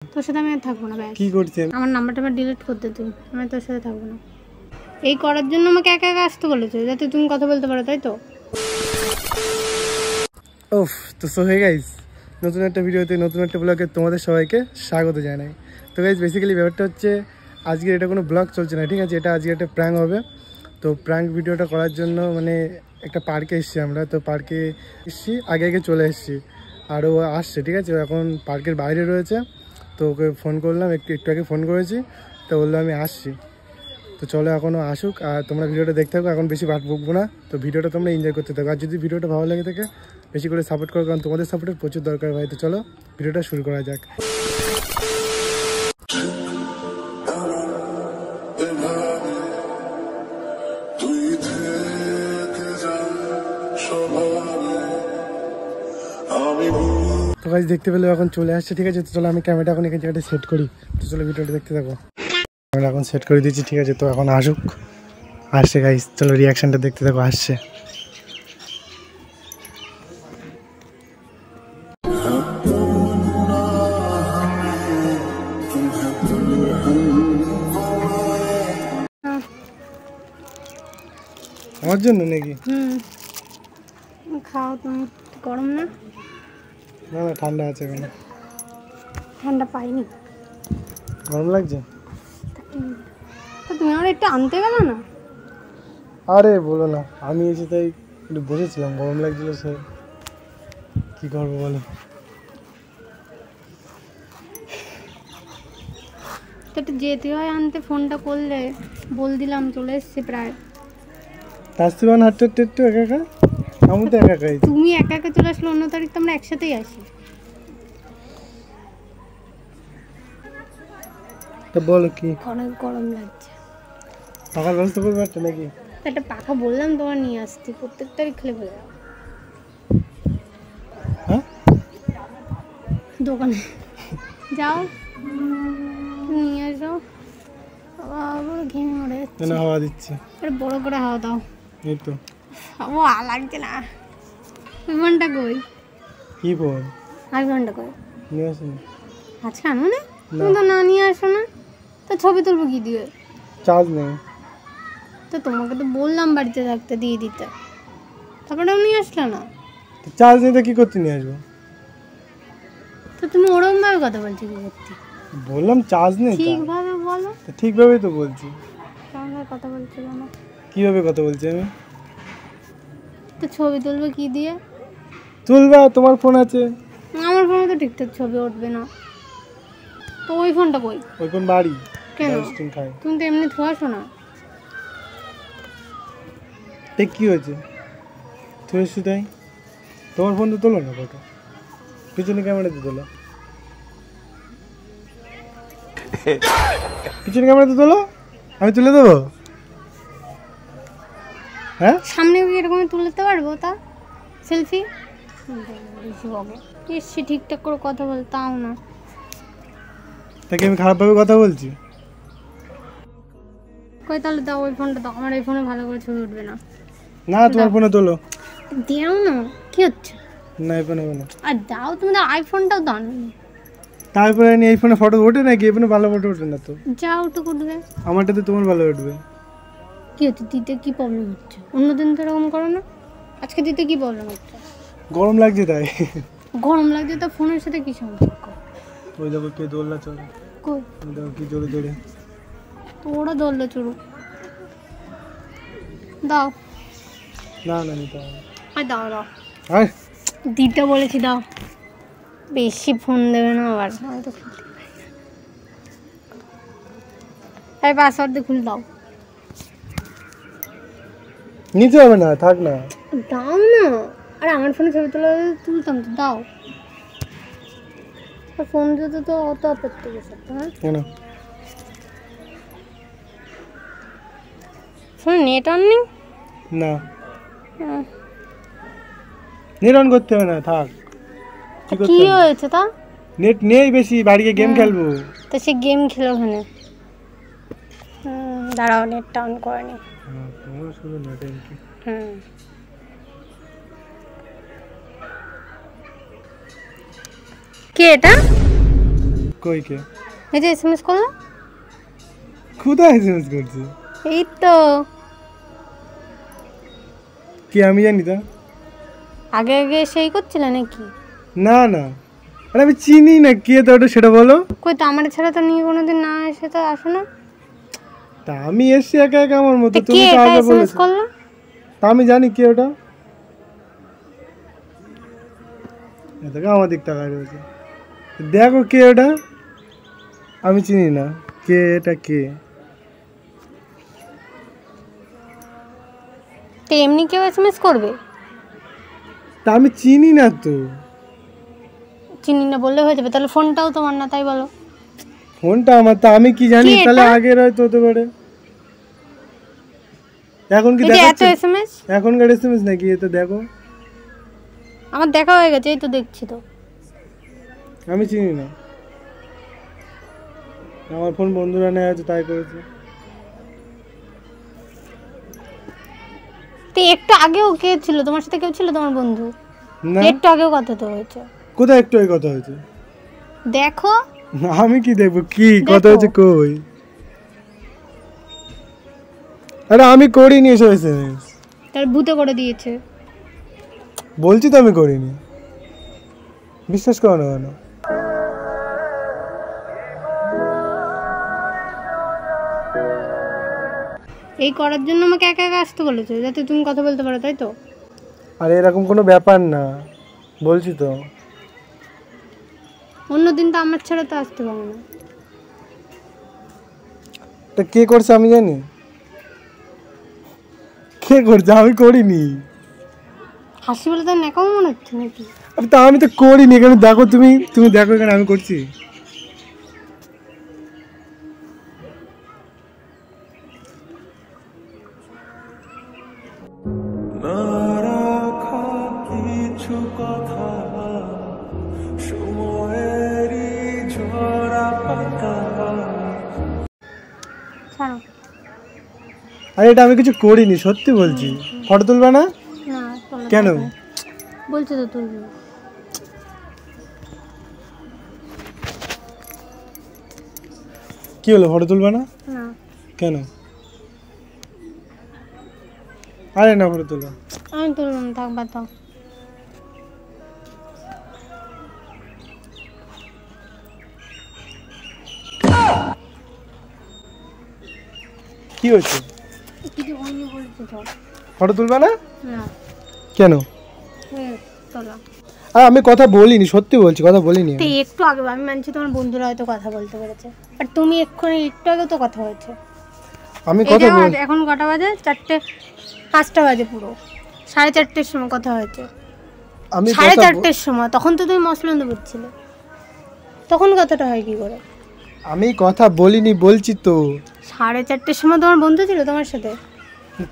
তোর সাথে আমি আর থাকবো না। ব্যাস। কি করছেন? আমার নাম্বারটা ডিলিট করতে তুই। আমি তোর সাথে থাকবো না। এই করার জন্য আমাকে একা একা আসতে বলেছো, যাতে তুমি কথা বলতে পারো, তাই তো? ওফ, তো সো হে গাইস, নতুন একটা ভিডিওতে নতুন একটা ব্লগে তোমাদের সবাইকে স্বাগত জানাই। তো গাইস বেসিক্যালি ব্যাপারটা হচ্ছে আজকে এটা কোনো ব্লগ চলছে না, ঠিক আছে? এটা আজকে একটা প্র্যাঙ্ক হবে। তো প্র্যাঙ্ক ভিডিওটা করার জন্য মানে একটা পার্কে এসেছি আমরা। তো পার্কে এসেছি, আগে আগে চলে এসেছি, আর ও আসছে, ঠিক আছে? এখন পার্কের বাইরে রয়েছে। তো ওকে ফোন করলাম, একটু আগে ফোন করেছি, তো বললো আমি আসছি। তো চলো এখনও আসুক, আর তোমরা ভিডিওটা দেখতে থাকো, এখন বেশি বাট বকবো না। তো ভিডিওটা তোমরা এনজয় করতে থাকো, আর যদি ভিডিওটা ভালো লাগে থাকে বেশি করে সাপোর্ট করো, কারণ তোমাদের সাপোর্টের প্রচুর দরকার ভাই। তো চলো ভিডিওটা শুরু করা যাক। তো গাইস দেখতে পেলে এখন চলে আসছে, ঠিক আছে? তো চলো আমি ক্যামেরাটা এখন এখানে জায়গাটা সেট করি। তো চলো ভিডিওটা দেখতে থাকো। ক্যামেরা এখন সেট করে দিচ্ছি, ঠিক আছে? তো এখন আসুক, আসছে গাইস, চলো রিয়াকশনটা দেখতে থাকো। আসছে। আমার জন্য নাকি? খাও তুমি। গরম না? না না, ঠান্ডা আছে। এখন ঠান্ডা পাইনি। গরম লাগছে তো তুমি আমার একটু আনতে গেলো না? আরে বলো না, আমি এসে তাই একটু বসেছিলাম, গরম লাগছিল, সে কি করবো বলো। তো একটু যেতে হয় আনতে, ফোনটা করলে বল দিলাম, চলে এসছি প্রায়। আসতে পারেন হাঁটতে হাঁটতে একটু একা একা, আমি তো একা একাই। তুমি একা একা চলে আসলে, অন্য তারিখ তো আমরা একসাথেই আসি। তো বলো কি? অনেক গরম লাগছে। পাখার ব্যবস্থা করবে একটা নাকি? একটা পাখা বললাম তোমার নিয়ে আসতে, প্রত্যেক তারিখ খেলে বলে যাও। হ্যাঁ, দোকানে যাও, নিয়ে আসো। আবার ঘেমে মরে যাচ্ছে। না হাওয়া দিচ্ছে, আরে বড় করে হাওয়া দাও। এই তো। ও লাগছে না। ফোনটা কই? কি ফোন? আইফোনটা কই? নিয়ে আসুন। আজকে আনো না? তুমি তো না নিয়ে আসো না, তো ছবি তুলবো কি দিয়ে? চার্জ নেই তো তোমাকে তো বললাম বাড়িতে থাকতে দিয়ে দিতে, তারপরেও নিয়ে আসলে না। চার্জ নেই তো কি করতে নিয়ে আসবো? তো তুমি ওরকম ভাবে কথা বলছো কি করতে? বললাম চার্জ নেই। ঠিকভাবে বলো। ঠিকভাবেই তো বলছি। কেমন কথা বলছো জানো? কিভাবে কথা বলছি আমি? তো ছবি তুলবে কি দিয়ে? তুলবা, তোমার ফোন আছে। আমার ফোনে তো ঠিকঠাক ছবি উঠবে না। তো ওই ফোনটা কই? ওই ফোন বাড়ি। কেন? তুমি তো এমনি থুয়ে আসো না। এ কি হয়েছে? থুয়েছি তাই? তোমার ফোন তো তোলো না ফটো, পিছনে ক্যামেরাতে তোলো। পিছনে ক্যামেরাতে তোলো, আমি তুলে দেবো। হ্যাঁ, সামনে এরকম তুলতে পারবো? তা সেলফি এসছি ঠিকঠাক করে কথা বল, তাও না। তাকে আমি খারাপভাবে কথা বলছি? কই তাহলে দাও ওই ফোনটা দাও, আমার এই ফোনে ভালো করে ছবি উঠবে না। না, তোমার ফোনে তোলো। দাও না, কি হচ্ছে? না, এই ফোনে না। আর দাও, তুমি তো আইফোনটাও দাও না। তারপরে এই ফোনে ফটো ওঠে নাকি? এই ফোনে ভালো ফটো ওঠে না তো। যা ওটুক উঠবে। আমারটাতে তোমার ভালো উঠবে। কি হচ্ছে? দিতে কি প্রবলেম হচ্ছে? অন্যদিন তো এরকম করো না, আজকে দিতে কি প্রবলেম হচ্ছে? গরম লাগছে তাই। গরম লাগছে তো ফোনের সাথে কি সম্পর্ক? ওই দেখো কে দোলনা চলে, কই? ওই দেখো কি জোরে জোরে। তো ওরা ধরলো চুরু। দাও। না না, নিতে হবে। আর দাও দাও, আর দিতে বলেছি দাও। বেশি ফোন দেবে না আবার, আমি তো খুলতে পারি না। তাই পাসওয়ার্ড দিয়ে খুলে দাও। নিতে হবে না, থাক না। দাও না। আরে আমার ফোনে ছবি তুলতাম তো, দাও। ফোন দিতে তো অত আপত্তি গেছে। হ্যাঁ, কেন? ফোন নেট অন নেই? না, নেট অন করতে হবে না, থাক। কি হয়েছে তা? নেট নেই বেশি, বাড়ি গিয়ে গেম খেলবো। তো সে গেম খেলো ওখানে। দাঁড়াও, নেটটা অন করে নি। কে এটা? কই কে? এই যে এসএমএস করলো। কোথায় এসএমএস করছে? এই তো কি আমি জানি তা? আগে আগে সেই করছিলে নাকি? না না, আরে আমি চিনি না, কে তো ওটা সেটা বলো। কই তো আমার ছাড়া তো নিয়ে কোনোদিন না এসে তো আসো না। তা আমি এসছি একা একা আমার মতো, তা তুমি কে তো এটা আগে এসএমএস বলেছো। করলো? তা আমি জানি কে ওটা। দেখো আমার দিক তাকায় রয়েছে, দেখো কে ওটা। আমি চিনি না কে এটা, কে। তো এমনি কেউ এসএমএস করবে? তা আমি চিনি না তো। চিনি না বললে হয়ে যাবে, তাহলে ফোনটাও তোমার না তাই বলো। ফোনটা আমার, তা আমি কি জানি? কি এটা? তাহলে আগের হয়তো হতে পারে। এখন কি এই যে এত দেখাচ্ছে? এসএমএস এখনকার এসএমএস নাকি? এটা দেখো, আমার দেখা হয়ে গেছে, এই তো দেখছি তো। আমি চিনি না, আমার ফোন বন্ধুরা নেওয়া আছে তাই করেছে। তো একটু আগেও কে ছিল তোমার সাথে? কেউ ছিল তোমার বন্ধু? না, একটু আগেও কথা তো হয়েছে। কোথায় একটু এই কথা হয়েছে? দেখো আমি কি দেখবো? কি দেখো। কথা হয়েছে কই? আরে আমি করিনি এসব এসএমএস, তার ভূতে করে দিয়েছে। বলছি তো আমি করিনি, বিশ্বাস করো না কেন? এই করার জন্য আমাকে একা একা আসতে বলেছো, যাতে তুমি কথা বলতে পারো, তাই তো? আরে এরকম কোনো ব্যাপার না, বলছি তো। অন্যদিন তো আমার ছাড়া তো আসতে পারো না। তা কে করছে আমি জানি? কে করছে? আমি করিনি। হাসি বলে তো ন্যাকাম মনে হচ্ছে নাকি? আরে তা আমি তো করিনি, এখানে দেখো, তুমি তুমি দেখো এখানে আমি করছি। ছাড়ো। আরে এটা আমি কিছু করিনি, সত্যি বলছি। ফটো তুলবে না? না তোলা কেন? যাবে না। বলছো তো তুলবো। কি হলো, ফটো তুলবে না? না কেন? আরে না, ফটো তুলো। আমি তুলবো না, থাক বাদ দাও। কি হয়েছে? কিছু হয়নি বলছি তো। ফটো তুলবে না? না কেন? তোলা। আর আমি কথা বলিনি, সত্যি বলছি, কথা বলিনি তো আমি। একটু আগে আমি মানছি তোমার বন্ধুরা হয়তো কথা বলতে পেরেছে, আর তুমি এক্ষুনি একটু আগে তো কথা হয়েছে। আমি এই কথা যে বল, এখন কটা বাজে? 4:05 বাজে, পুরো 4:30-এর সময় কথা হয়েছে। আমি কথা 4:30-এর সময়, তখন তো তুমি মসলন্দ করছিলে, তখন কথাটা হয় কি করে? আমি কথা বলিনি বলছি তো। 4:30-এর সময় তোমার বন্ধু ছিল তোমার সাথে?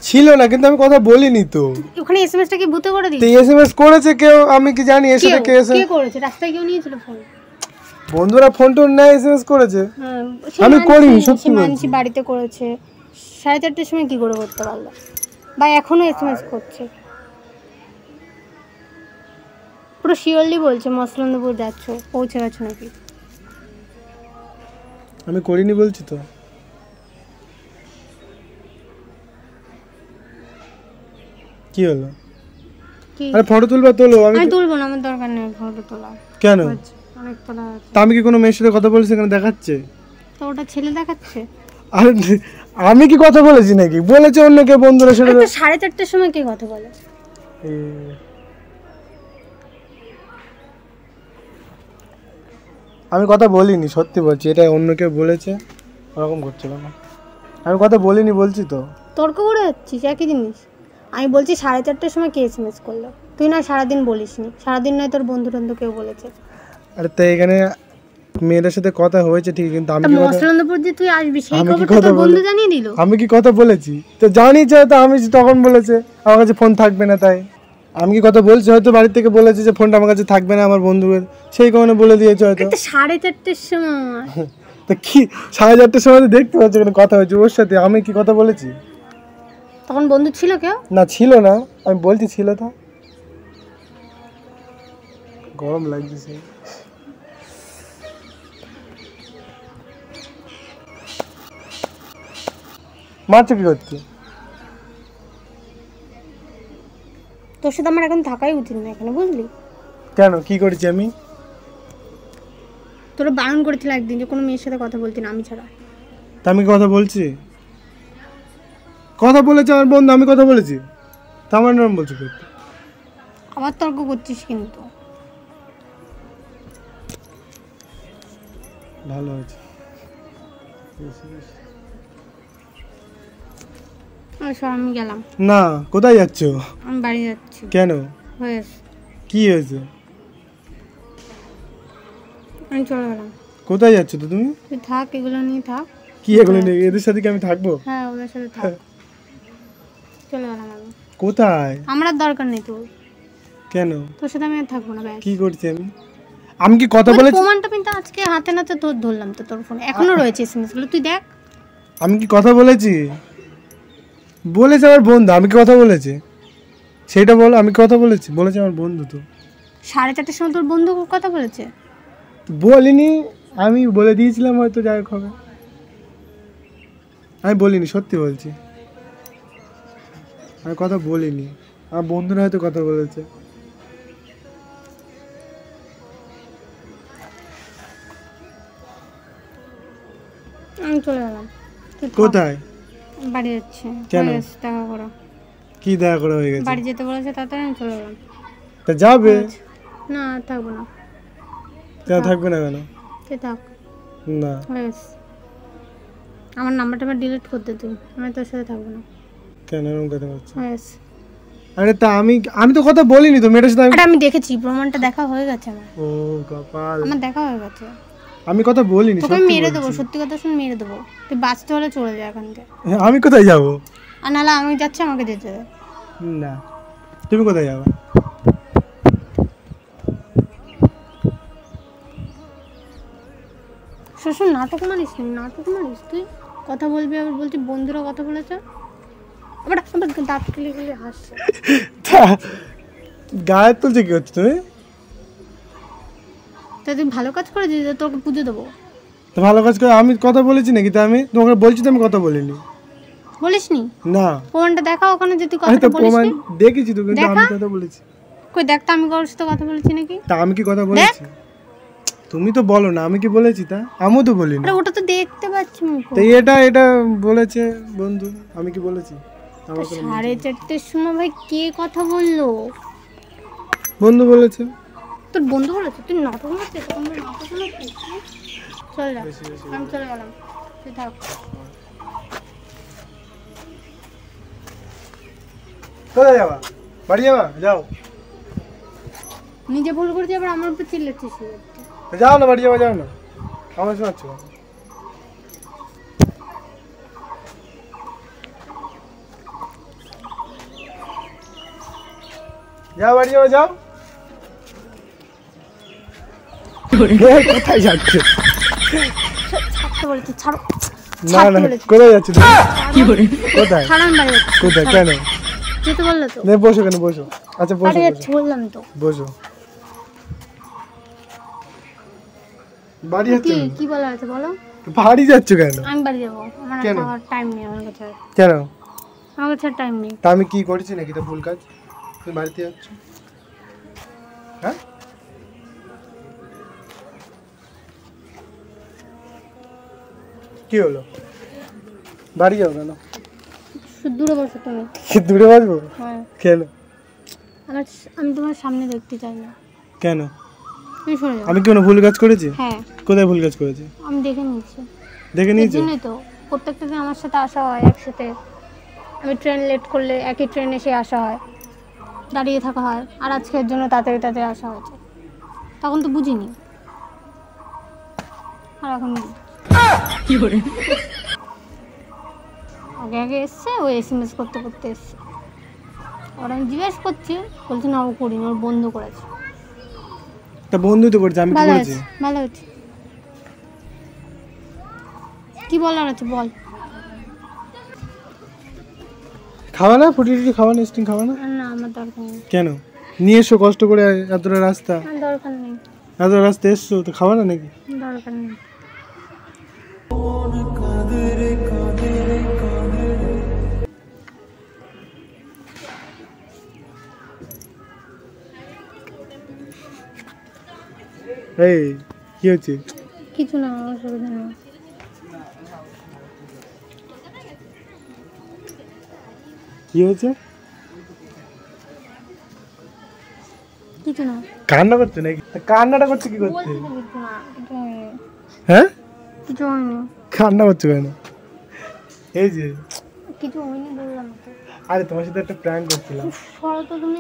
ছিল না, কিন্তু আমি কথা বলিনি তো। ওখানে এসএমএসটা কি ভূতে করে তো দিয়েছে? এসএমএস করেছে কেউ, আমি কি জানি? এর সাথে কে কে করেছে? রাস্তায় কেউ নিয়েছিল ফোন? বন্ধুরা ফোন টোন নেয়, এসএমএস করেছে। হ্যাঁ, আমি করিনি, সত্যি সত্যি মানছি, বলছি। বাড়িতে করেছে। 4:30-এর সময় কি করে করতে পারলো? বা এখনো এসএমএস করছে? পুরো শিওরলি বলছে মসলন্দপুর যাচ্ছ, পৌঁছে গেছো নাকি? আমি করিনি বলছি তো। কি হলো? কি? আরে ফটো তুলবা, তোলো। আমি আমি তুলবো না, আমার দরকার নেই ফটো তোলা। কেন? অনেক তোলা আছে। তা আমি কি কোনো মেয়ের সাথে কথা বলছি এখানে দেখাচ্ছে? তো ওটা ছেলে দেখাচ্ছে? আরে আমি কি কথা বলেছি নাকি? বলেছে অন্য কেউ, বন্ধুরা সাথে। তো 4:30-এর সময় কে কথা বলে? আমি কথা বলিনি, সত্যি বলছি, এটা অন্য কেউ বলেছে, ওরকম করছিল না। আমি কথা বলিনি বলছি তো। তর্ক করে যাচ্ছিস একই জিনিস। আমি বলছি 4:30-এর সময় কে এসএমএস করলো? তুই না সারাদিন বলিসনি, সারাদিন নয় তোর বন্ধু টন্ধু কেউ বলেছে। আরে তাই এখানে মেয়েদের সাথে কথা হয়েছে ঠিক, কিন্তু আমি তা কি কথা, মসলন্দপুর যে তুই আসবি সেই আমি কি খবরটা কথা তোর বন্ধু বলে- জানিয়ে দিল? আমি কি কথা বলেছি? তো জানিছে হয়তো, আমি তখন বলেছে আমার কাছে ফোন থাকবে না, তাই আমি কি কথা বলছি? হয়তো বাড়ি থেকে বলেছে যে ফোনটা আমার কাছে থাকবে না আমার বন্ধুদের, সেই কারণে বলে দিয়েছে হয়তো। তো 4:30-এর সময় তো কি 4:30-টার সময় তো দেখতে পাচ্ছি এখানে কথা হয়েছে ওর সাথে, আমি কি কথা বলেছি? তখন বন্ধু ছিল কেউ? না ছিল না, আমি বলছি ছিল তো। গরম লাগছে। মারছো কি করতে? তোর সাথে আমার এখন থাকাই উচিত না এখানে, বুঝলি? কেন, কি করেছি আমি? তোরা বারণ করেছিল একদিন যে কোনো মেয়ের সাথে কথা বলতি না আমি ছাড়া। তা আমি কথা বলছি? কথা বলেছে আমার বন্ধু, আমি কথা বলেছি? তা আমার নাম বলছি করতে? আবার তর্ক করছিস কিন্তু। ভালো হয়েছে। আমি গেলাম। না, কোথায় যাচ্ছ? আমি বাড়ি যাচ্ছি। কেন? হয়েছে। কি হয়েছে? আমি চলে গেলাম। কোথায় যাচ্ছ তো তুমি? তুই থাক, এগুলো নিয়ে থাক। কি এগুলো নিয়ে? এদের সাথে কি আমি থাকবো? হ্যাঁ, ওদের সাথে থাক। চলে গেলাম আমি। কোথায়? আমার আর দরকার নেই তোর। কেন? তোর সাথে আমি আর থাকবো না। ব্যাস। কি করছি আমি? আমি কি কথা বলেছি? প্রমাণটা কিন্তু আজকে হাতে নাতে তোর ধরলাম তো, তোর ফোনে এখনো রয়েছে এসএমএস গুলো, তুই দেখ। আমি কি কথা বলেছি? বলেছে আমার বন্ধু। আমি কি কথা বলেছি? সেটা বলো, আমি কথা বলেছি? বলেছে আমার বন্ধু। তো 4:30টার সময় তোর বন্ধু কথা বলেছে? বলিনি, আমি বলে দিয়েছিলাম হয়তো, যাই হোক হবে। আমি বলিনি, সত্যি বলছি, আমি কথা বলিনি। আমার বন্ধুরা হয়তো কথা বলেছে। আমি চলে গেলাম। কোথায়? বাড়ি যাচ্ছি। কেন? দেখা করো। কি দেখা করা হয়ে গেছে? বাড়ি যেতে বলেছে, তাড়াতাড়ি আমি চলে গেলাম। তা যাবে? না, থাকবো না। কেন থাকবে না? কেন? তুই থাক না। ব্যাস। আমার নাম্বারটা ডিলিট করতে তুই, আমি তোর সাথে থাকবো না। কেন এরকম কথা বলছো? ব্যাস। আরে তা আমি তো কথা বলিনি তো মেয়েটার সাথে। আমি দেখেছি, প্রমাণটা দেখা হয়ে গেছে আমার। ও কপাল, আমার দেখা হয়ে গেছে। আমি কথা বলিনি। তোকে মেরে দেবো, সত্যি কথা শুন, মেরে দেবো। তুই বাঁচতে হলে চলে যা এখান থেকে। আমি কোথায় যাবো? আর নাহলে আমি যাচ্ছি, আমাকে যেতে দে। না, তুমি কোথায় যাবে? শ্বশুর নাটক মানিস নি, নাটক মানিস তুই। কথা বলবি, আবার বলছি বন্ধুরা কথা বলেছে, আবার দাঁত কেলে গেলে হাসছে। গায়ে তুলছে কি হচ্ছে তুমি? তা তুই ভালো কাজ করেছিস, তোকে পুজো দেবো। তো ভালো কাজ করে আমি কথা বলেছি নাকি? তা আমি তোমাকে বলছি তো আমি কথা বলিনি। বলিসনি? না। প্রমাণটা দেখা ওখানে যে তুই আমি তো কথা প্রমাণ বলিসনি। দেখেছি তো, কিন্তু আমি কথা বলেছি। কই দেখ তো, আমি কারোর সাথে কথা বলেছি নাকি? তা আমি কি কথা বলেছি? তুমি তো বলো না আমি কি বলেছি, তা আমিও তো বলিনি। আরে ওটা তো দেখতে পাচ্ছি মুখ। তো এটা বলেছে বন্ধু, আমি কি বলেছি? আমার কোনো 4:30টার সময় ভাই কে কথা বললো? বন্ধু বলেছে। তোর বন্ধু বলেছে? তুই নাটক মারছিস? তোমরা নাটক মারছিস? চল যা, আমি চলে গেলাম, তুই থাক। কোথায় যাবা? বাড়ি যাবা? যাও। নিজে ভুল করছি, আবার আমার উপর চিল্লাচ্ছিস। যাও না, বাড়ি যাবা, যাও না, আমার শোনাচ্ছ। যাও, বাড়ি যাবা, যাও। কোথায় যাচ্ছ? ছাড়তে বলেছি, ছাড়ো। না না, কোথায় যাচ্ছ তুমি? কোথায়? ছাড়ো, আমি বাড়ি যাচ্ছি। কোথায়? কেন যেতে বললে তো। বসো, কেন বসো। আচ্ছা বসো, বাড়ি যাচ্ছি বললাম তো। বসো। বাড়ি যাচ্ছ? কি বলা আছে বলো? বাড়ি যাচ্ছ কেন? আমি বাড়ি যাবো, আমার খাওয়ার টাইম নেই আমার কাছে। কেন? আমার কাছে টাইম নেই। তা আমি কি করেছি নাকি? তা ভুল কাজ? তুমি বাড়িতে যাচ্ছ? হ্যাঁ, কি হলো? বাড়ি যাও কেন? দূরে বসো তুমি। দূরে বসবো? হ্যাঁ। কেন? আমি তোমার সামনে দেখতে চাই না। কেন? তুমি সরে যাও। আমি কি কোনো ভুল কাজ করেছি? হ্যাঁ। কোথায় ভুল কাজ করেছি? আমি দেখে নিয়েছি। দেখে নিয়েছি? জন্যই তো প্রত্যেকটা দিন আমার সাথে আসা হয় একসাথে। আমি ট্রেন লেট করলে একই ট্রেনে এসে আসা হয়, দাঁড়িয়ে থাকা হয়। আর আজকের জন্য তাড়াতাড়ি আসা হয়েছে, তখন তো বুঝিনি, আর এখন কি করে আগে এসছে, ও এসএমএস করতে এসছে। ওর আমি জিজ্ঞেস করছি, বলছে না ও করিনি, ওর বন্ধু করেছে। তা বন্ধু তো করছে, আমি কি ভালো করেছি? আছে, ভালো আছে। কি বলার আছে বল। খাওয়া না, ফুটি খাওয়া না, স্টিং খাওয়া না? না, আমার দরকার নেই। কেন? নিয়ে এসো, কষ্ট করে এতটা রাস্তা, আমার দরকার নেই। এত রাস্তা এসছো, তো খাওয়া না নাকি? দরকার নেই। এই কি হচ্ছে? কিছু না, অসুবিধা নেই। কি হয়েছে? কিছু না। কান্না করছে নাকি? কান্নাটা করছে কি করতে? বলছি তো কিছু না, কিছু হয়নি। হ্যাঁ, কিছু হয়নি। কান্না করছে কেন? এই যে কিছু হয়নি বললাম তো। আরে তোমার সাথে একটা প্র্যাঙ্ক করছিলাম। সরো তো তুমি।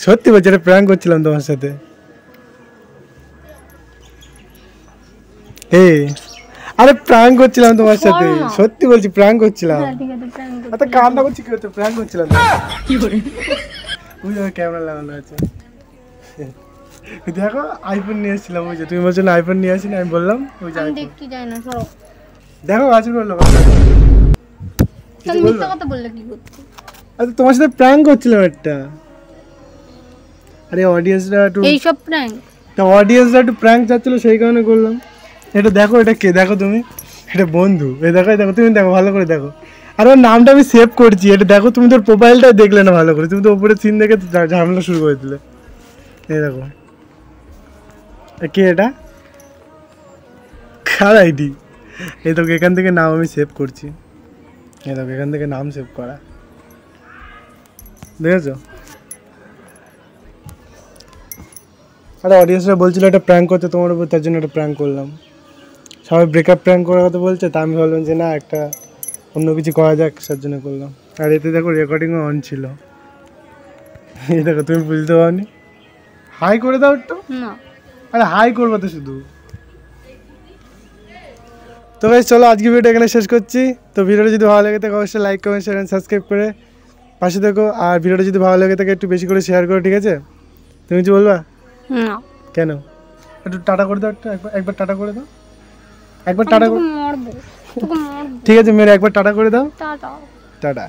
সত্যি বলছি, একটা প্র্যাঙ্ক করছিলাম তোমার সাথে। আরে প্র্যাঙ্ক করছিলাম তোমার সাথে, সত্যি বলছি প্র্যাঙ্ক করছিলাম। হ্যাঁ ঠিক আছে, প্র্যাঙ্ক করছি। আচ্ছা কান্না করছি কি হচ্ছে? প্র্যাঙ্ক করছিলাম। কি করে ওই ক্যামেরা লাগানো আছে। দেখো আইফোন নিয়ে এসেছিলাম, ওই যে তুমি বলছো না আইফোন নিয়ে আসিনি, আমি বললাম ওই যে আমি দেখতে যাই না, সরো। দেখো আছে বললো। তুমি মিথ্যা কথা বললে কি করতে? আরে তোমার সাথে প্র্যাঙ্ক করছিলাম একটা। আরে অডিয়েন্সরা একটু এইসব প্র্যাঙ্ক, অডিয়েন্সরা একটু প্র্যাঙ্ক চাচ্ছিল, সেই কারণে করলাম। এটা দেখো, এটা কে দেখো তুমি? এটা বন্ধু। এই দেখো, দেখো তুমি দেখো, ভালো করে দেখো। আর ওর নামটা আমি সেভ করছি। এটা দেখো, তুমি তোর প্রোফাইলটা দেখলে না ভালো করে, তুমি তো উপরে সিন দেখে ঝামেলা শুরু করে দিলে। এই দেখো কে এটা, কার আইডি? এই দেখো এখান থেকে নাম আমি সেভ করছি। এই দেখো এখান থেকে নাম সেভ করা, দেখেছো? আরে অডিয়েন্সরা বলছিল একটা প্র্যাঙ্ক করতে তোমার উপর, তার জন্য একটা প্র্যাঙ্ক করলাম। সবাই ব্রেকআপ প্র্যাঙ্ক করার কথা বলছে, তা আমি ভাবলাম যে না একটা অন্য কিছু করা যাক, তার জন্য করলাম। আর এতে দেখো রেকর্ডিংও অন ছিল। এই দেখো তুমি বুঝতে পারোনি। হাই করে দাও একটু। না আরে হাই করবো তো শুধু। তো ভাই চলো আজকে ভিডিওটা এখানে শেষ করছি। তো ভিডিওটা যদি ভালো লাগে থাকে অবশ্যই like comment share and subscribe করে পাশে দেখো। আর ভিডিওটা যদি ভালো লাগে থাকে একটু বেশি করে শেয়ার করো, ঠিক আছে? তুমি কিছু বলবা? না, কেন? একটু টাটা করে দাও, একটু একবার টাটা করে দাও, একবার টাটা করে। মারবো তোকে, মারবো। ঠিক আছে মেরে একবার টাটা করে দাও। টাটা। টাটা।